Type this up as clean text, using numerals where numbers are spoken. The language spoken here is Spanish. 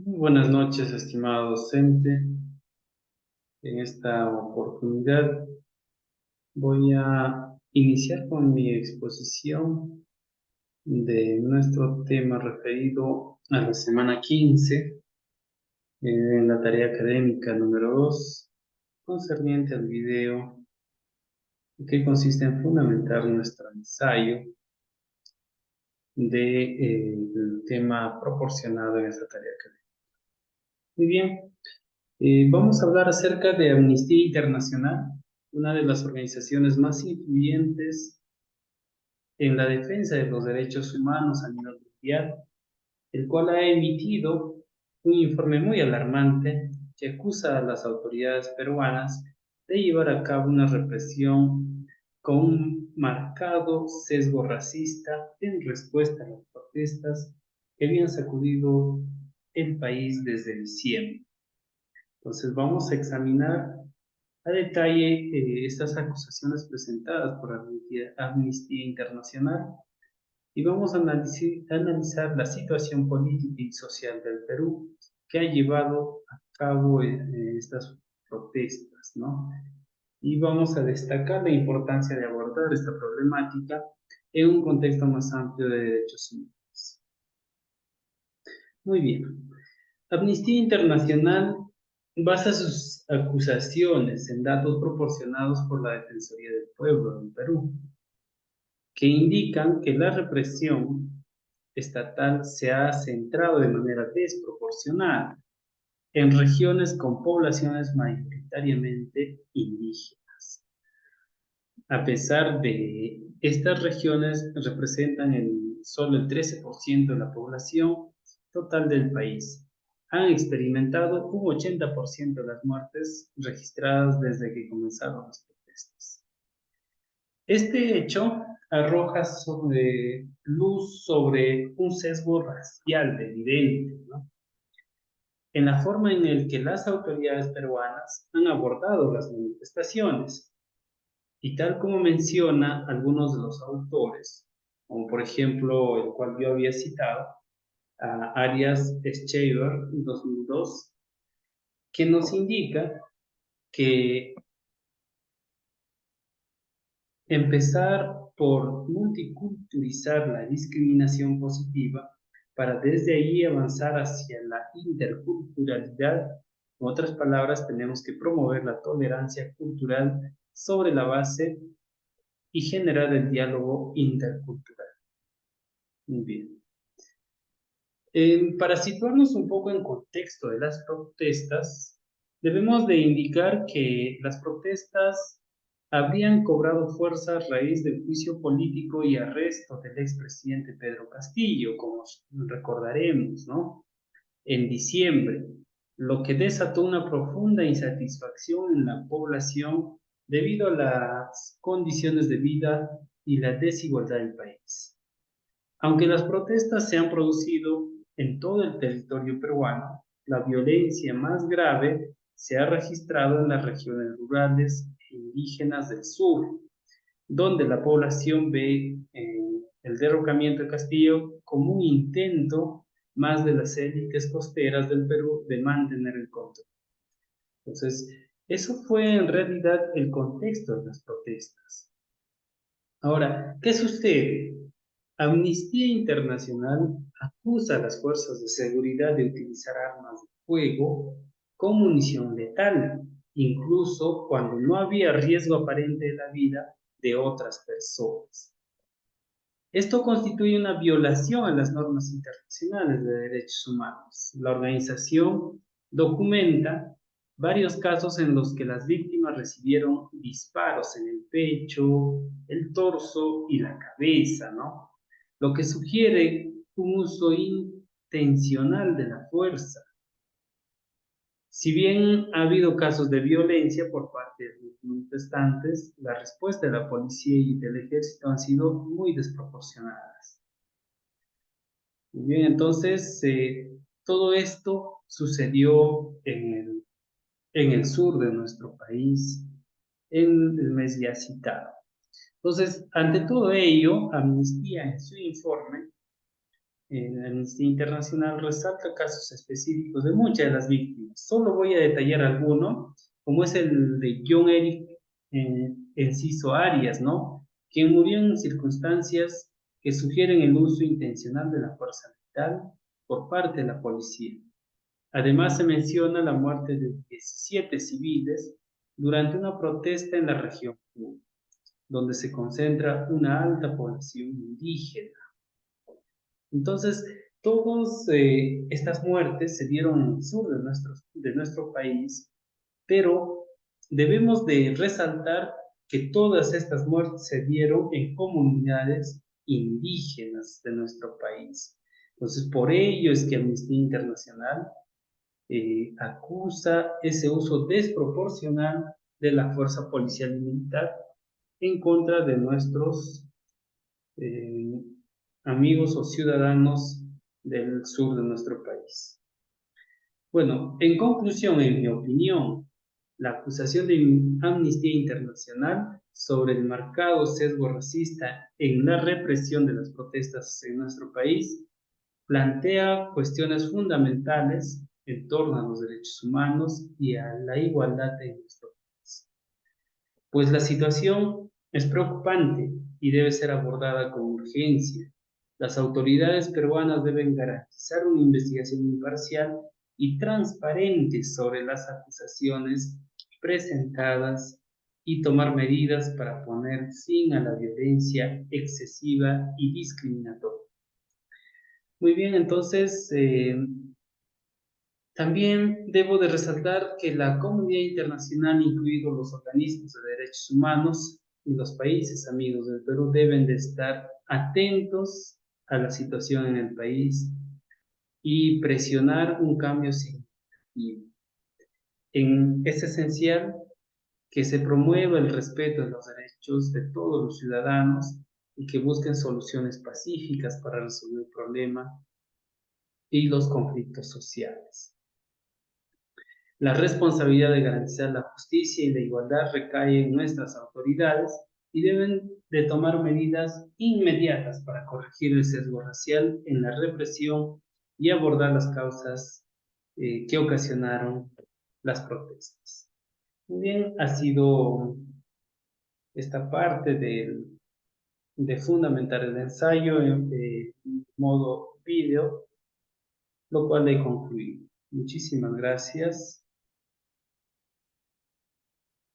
Muy buenas noches, estimado docente. En esta oportunidad voy a iniciar con mi exposición de nuestro tema referido a la semana 15 en la tarea académica número 2, concerniente al video que consiste en fundamentar nuestro ensayo del tema proporcionado en esta tarea académica. Muy bien. Vamos a hablar acerca de Amnistía Internacional, una de las organizaciones más influyentes en la defensa de los derechos humanos a nivel mundial, el cual ha emitido un informe muy alarmante que acusa a las autoridades peruanas de llevar a cabo una represión con un marcado sesgo racista en respuesta a las protestas que habían sacudido el país desde diciembre. Entonces vamos a examinar a detalle estas acusaciones presentadas por Amnistía Internacional y vamos a analizar la situación política y social del Perú que ha llevado a cabo estas protestas, ¿no? Y vamos a destacar la importancia de abordar esta problemática en un contexto más amplio de derechos humanos. Muy bien. Amnistía Internacional basa sus acusaciones en datos proporcionados por la Defensoría del Pueblo en Perú, que indican que la represión estatal se ha centrado de manera desproporcionada en regiones con poblaciones mayoritariamente indígenas. A pesar de estas regiones representan solo el 13% de la población total del país, han experimentado un 80% de las muertes registradas desde que comenzaron las protestas. Este hecho arroja luz sobre un sesgo racial evidente, ¿no?, en la forma en la que las autoridades peruanas han abordado las manifestaciones. Y tal como menciona algunos de los autores, como por ejemplo el cual yo había citado, a Arias Schreiber en 2002, que nos indica que empezar por multiculturalizar la discriminación positiva para desde ahí avanzar hacia la interculturalidad. En otras palabras, tenemos que promover la tolerancia cultural sobre la base y generar el diálogo intercultural. Muy bien. Para situarnos un poco en contexto de las protestas, debemos de indicar que las protestas habrían cobrado fuerza a raíz del juicio político y arresto del expresidente Pedro Castillo, como recordaremos, ¿no?, en diciembre, lo que desató una profunda insatisfacción en la población debido a las condiciones de vida y la desigualdad del país. Aunque las protestas se han producido en todo el territorio peruano, la violencia más grave se ha registrado en las regiones rurales e indígenas del sur, donde la población ve el derrocamiento de Castillo como un intento más de las élites costeras del Perú de mantener el control. Entonces, eso fue en realidad el contexto de las protestas. Ahora, ¿qué sucede? Amnistía Internacional acusa a las fuerzas de seguridad de utilizar armas de fuego con munición letal, incluso cuando no había riesgo aparente de la vida de otras personas. Esto constituye una violación a las normas internacionales de derechos humanos. La organización documenta varios casos en los que las víctimas recibieron disparos en el pecho, el torso y la cabeza, ¿no?, lo que sugiere un uso intencional de la fuerza. Si bien ha habido casos de violencia por parte de los manifestantes, la respuesta de la policía y del ejército han sido muy desproporcionadas. Muy bien, entonces todo esto sucedió en el sur de nuestro país, en el mes ya citado. Entonces, ante todo ello, Amnistía en su informe Amnistía Internacional resalta casos específicos de muchas de las víctimas. Solo voy a detallar alguno, como es el de John Eric Enciso Arias, ¿no? Quien murió en circunstancias que sugieren el uso intencional de la fuerza letal por parte de la policía. Además, se menciona la muerte de 17 civiles durante una protesta en la región, donde se concentra una alta población indígena. Entonces, todas estas muertes se dieron en el sur de nuestro país, pero debemos de resaltar que todas estas muertes se dieron en comunidades indígenas de nuestro país. Entonces, por ello es que Amnistía Internacional acusa ese uso desproporcional de la fuerza policial y militar en contra de nuestros eh, amigos o ciudadanos del sur de nuestro país. Bueno, en conclusión, en mi opinión, la acusación de Amnistía Internacional sobre el marcado sesgo racista en la represión de las protestas en nuestro país plantea cuestiones fundamentales en torno a los derechos humanos y a la igualdad en nuestro país. Pues la situación es preocupante y debe ser abordada con urgencia. Las autoridades peruanas deben garantizar una investigación imparcial y transparente sobre las acusaciones presentadas y tomar medidas para poner fin a la violencia excesiva y discriminatoria. Muy bien, entonces también debo de resaltar que la comunidad internacional, incluidos los organismos de derechos humanos y los países amigos del Perú, deben de estar atentos a la situación en el país y presionar un cambio significativo. Es esencial que se promueva el respeto de los derechos de todos los ciudadanos y que busquen soluciones pacíficas para resolver el problema y los conflictos sociales. La responsabilidad de garantizar la justicia y la igualdad recae en nuestras autoridades y deben de tomar medidas inmediatas para corregir el sesgo racial en la represión y abordar las causas que ocasionaron las protestas. Muy bien, ha sido esta parte de fundamentar el ensayo en modo vídeo, lo cual he concluido. Muchísimas gracias.